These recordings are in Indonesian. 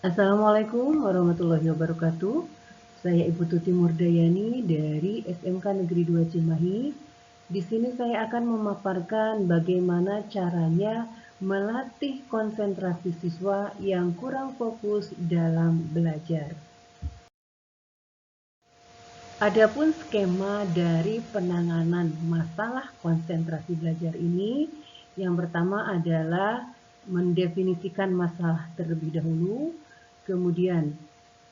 Assalamualaikum warahmatullahi wabarakatuh. Saya Ibu Tuti Murdayani dari SMK Negeri 2 Cimahi. Di sini saya akan memaparkan bagaimana caranya melatih konsentrasi siswa yang kurang fokus dalam belajar. Adapun skema dari penanganan masalah konsentrasi belajar ini, yang pertama adalah mendefinisikan masalah terlebih dahulu, kemudian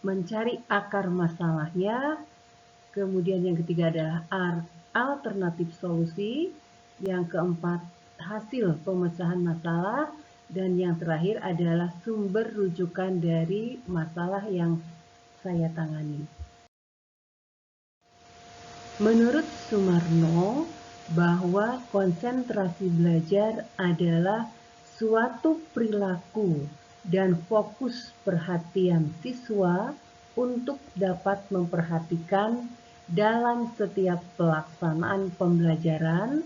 mencari akar masalahnya, kemudian yang ketiga adalah alternatif solusi, yang keempat hasil pemecahan masalah, dan yang terakhir adalah sumber rujukan dari masalah yang saya tangani. Menurut Sumarno, bahwa konsentrasi belajar adalah suatu perilaku dan fokus perhatian siswa untuk dapat memperhatikan dalam setiap pelaksanaan pembelajaran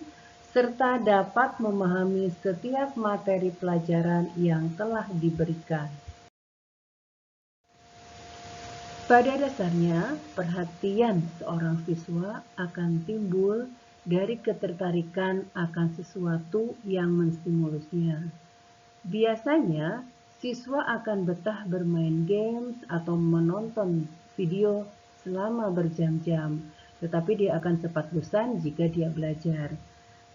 serta dapat memahami setiap materi pelajaran yang telah diberikan. Pada dasarnya, perhatian seorang siswa akan timbul dari ketertarikan akan sesuatu yang menstimulusnya. Biasanya, siswa akan betah bermain games atau menonton video selama berjam-jam, tetapi dia akan cepat bosan jika dia belajar.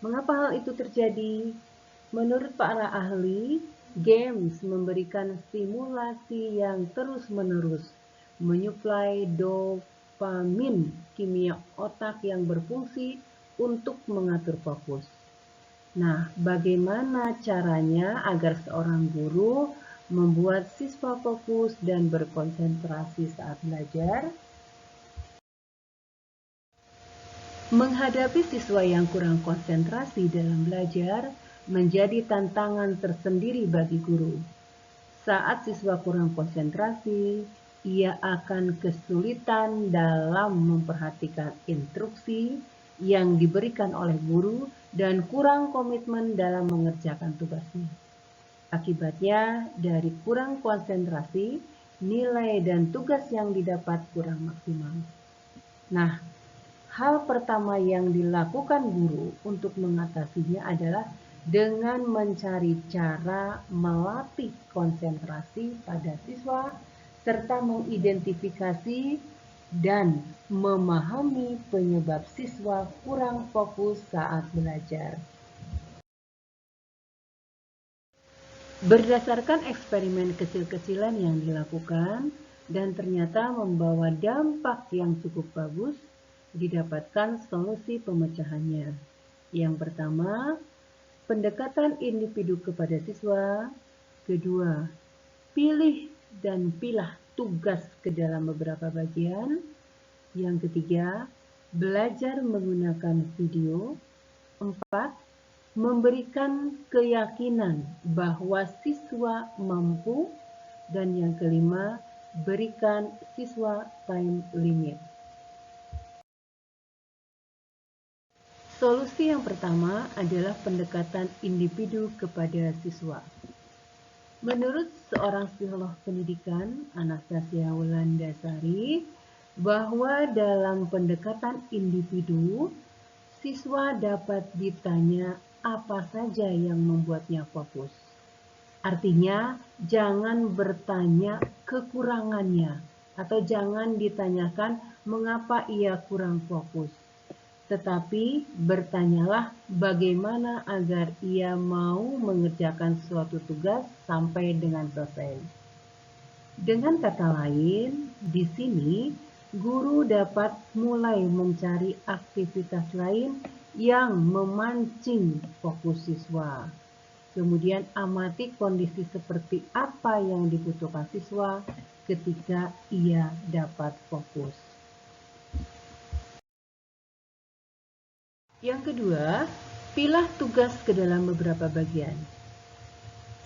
Mengapa hal itu terjadi? Menurut para ahli, games memberikan stimulasi yang terus-menerus, menyuplai dopamin, kimia otak yang berfungsi untuk mengatur fokus. Nah, bagaimana caranya agar seorang guru membuat siswa fokus dan berkonsentrasi saat belajar? Menghadapi siswa yang kurang konsentrasi dalam belajar menjadi tantangan tersendiri bagi guru. Saat siswa kurang konsentrasi, ia akan kesulitan dalam memperhatikan instruksi yang diberikan oleh guru dan kurang komitmen dalam mengerjakan tugasnya. Akibatnya, dari kurang konsentrasi, nilai dan tugas yang didapat kurang maksimal. Nah, hal pertama yang dilakukan guru untuk mengatasinya adalah dengan mencari cara melatih konsentrasi pada siswa serta mengidentifikasi dan memahami penyebab siswa kurang fokus saat belajar. Berdasarkan eksperimen kecil-kecilan yang dilakukan dan ternyata membawa dampak yang cukup bagus, didapatkan solusi pemecahannya. Yang pertama, pendekatan individu kepada siswa. Kedua, pilih dan pilah tugas ke dalam beberapa bagian. Yang ketiga, belajar menggunakan video. 4. Memberikan keyakinan bahwa siswa mampu. Dan yang kelima, berikan siswa time limit. Solusi yang pertama adalah pendekatan individu kepada siswa. Menurut seorang psikolog pendidikan, Anastasia Wulandasari, bahwa dalam pendekatan individu, siswa dapat ditanya apa saja yang membuatnya fokus. Artinya, jangan bertanya kekurangannya atau jangan ditanyakan mengapa ia kurang fokus. Tetapi bertanyalah bagaimana agar ia mau mengerjakan suatu tugas sampai dengan selesai. Dengan kata lain, di sini guru dapat mulai mencari aktivitas lain yang memancing fokus siswa. Kemudian amati kondisi seperti apa yang dibutuhkan siswa ketika ia dapat fokus. Yang kedua, pilah tugas ke dalam beberapa bagian.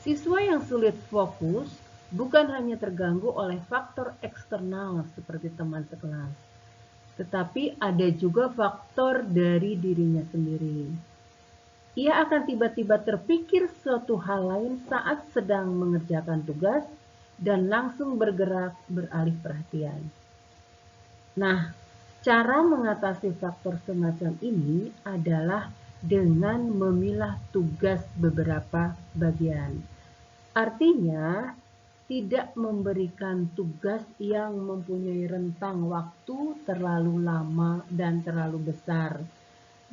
Siswa yang sulit fokus bukan hanya terganggu oleh faktor eksternal seperti teman sekelas, tetapi ada juga faktor dari dirinya sendiri. Ia akan tiba-tiba terpikir suatu hal lain saat sedang mengerjakan tugas dan langsung bergerak beralih perhatian. Nah, cara mengatasi faktor semacam ini adalah dengan memilah tugas beberapa bagian. Artinya, tidak memberikan tugas yang mempunyai rentang waktu terlalu lama dan terlalu besar,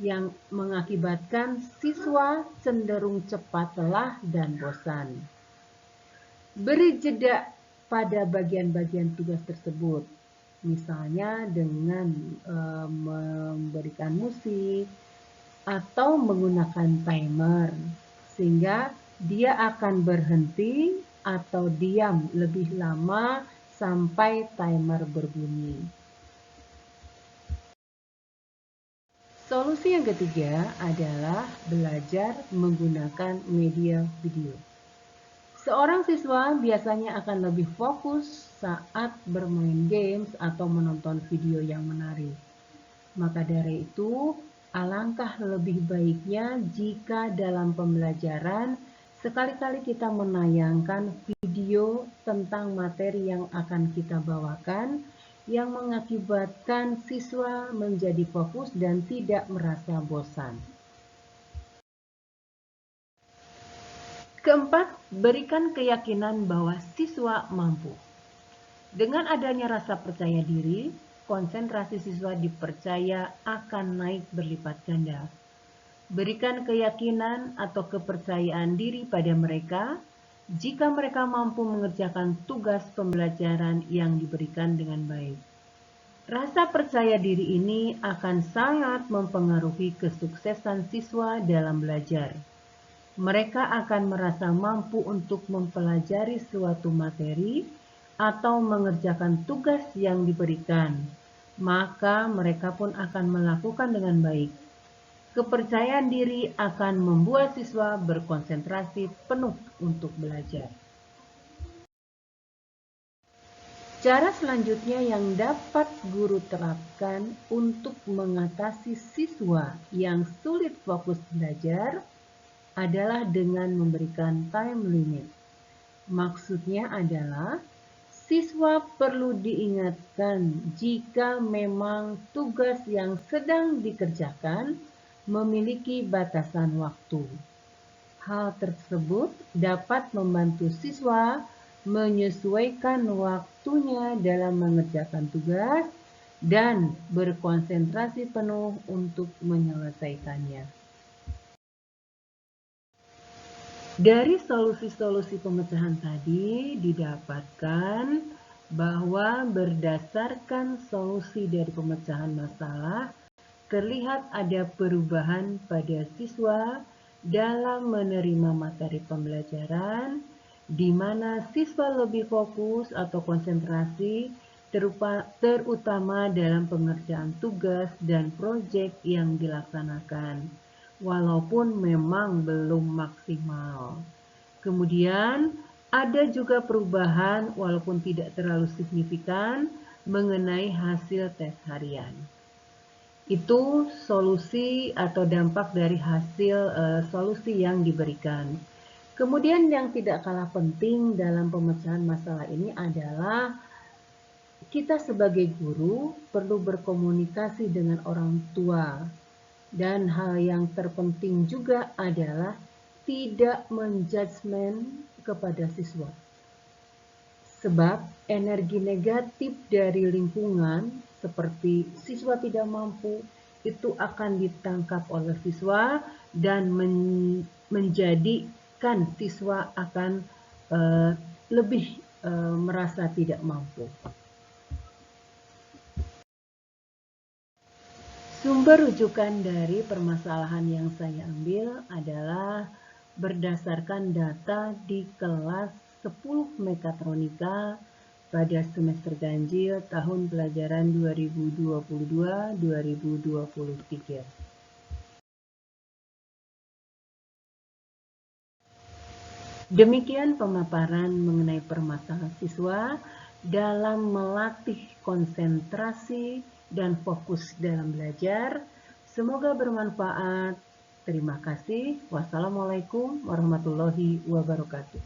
yang mengakibatkan siswa cenderung cepat lelah dan bosan. Beri jeda pada bagian-bagian tugas tersebut, misalnya dengan memberikan musik atau menggunakan timer, sehingga dia akan berhenti atau diam lebih lama sampai timer berbunyi. Solusi yang ketiga adalah belajar menggunakan media video. Seorang siswa biasanya akan lebih fokus saat bermain games atau menonton video yang menarik. Maka dari itu, alangkah lebih baiknya jika dalam pembelajaran sekali-kali kita menayangkan video tentang materi yang akan kita bawakan, yang mengakibatkan siswa menjadi fokus dan tidak merasa bosan. Keempat, berikan keyakinan bahwa siswa mampu. Dengan adanya rasa percaya diri, konsentrasi siswa dipercaya akan naik berlipat ganda. Berikan keyakinan atau kepercayaan diri pada mereka jika mereka mampu mengerjakan tugas pembelajaran yang diberikan dengan baik. Rasa percaya diri ini akan sangat mempengaruhi kesuksesan siswa dalam belajar. Mereka akan merasa mampu untuk mempelajari suatu materi atau mengerjakan tugas yang diberikan, maka mereka pun akan melakukan dengan baik. Kepercayaan diri akan membuat siswa berkonsentrasi penuh untuk belajar. Cara selanjutnya yang dapat guru terapkan untuk mengatasi siswa yang sulit fokus belajar adalah dengan memberikan time limit. Maksudnya adalah siswa perlu diingatkan jika memang tugas yang sedang dikerjakan memiliki batasan waktu. Hal tersebut dapat membantu siswa menyesuaikan waktunya dalam mengerjakan tugas dan berkonsentrasi penuh untuk menyelesaikannya. Dari solusi-solusi pemecahan tadi didapatkan bahwa berdasarkan solusi dari pemecahan masalah, terlihat ada perubahan pada siswa dalam menerima materi pembelajaran, di mana siswa lebih fokus atau konsentrasi, terutama dalam pengerjaan tugas dan proyek yang dilaksanakan, walaupun memang belum maksimal. Kemudian, ada juga perubahan walaupun tidak terlalu signifikan mengenai hasil tes harian. Itu solusi atau dampak dari hasil solusi yang diberikan. Kemudian yang tidak kalah penting dalam pemecahan masalah ini adalah kita sebagai guru perlu berkomunikasi dengan orang tua. Dan hal yang terpenting juga adalah tidak menjudgment kepada siswa. Sebab energi negatif dari lingkungan seperti siswa tidak mampu itu akan ditangkap oleh siswa dan menjadikan siswa akan lebih merasa tidak mampu. Sumber rujukan dari permasalahan yang saya ambil adalah berdasarkan data di kelas 10 Mekatronika pada semester ganjil tahun pelajaran 2022-2023. Demikian pemaparan mengenai permasalahan siswa dalam melatih konsentrasi dan fokus dalam belajar. Semoga bermanfaat. Terima kasih. Wassalamualaikum warahmatullahi wabarakatuh.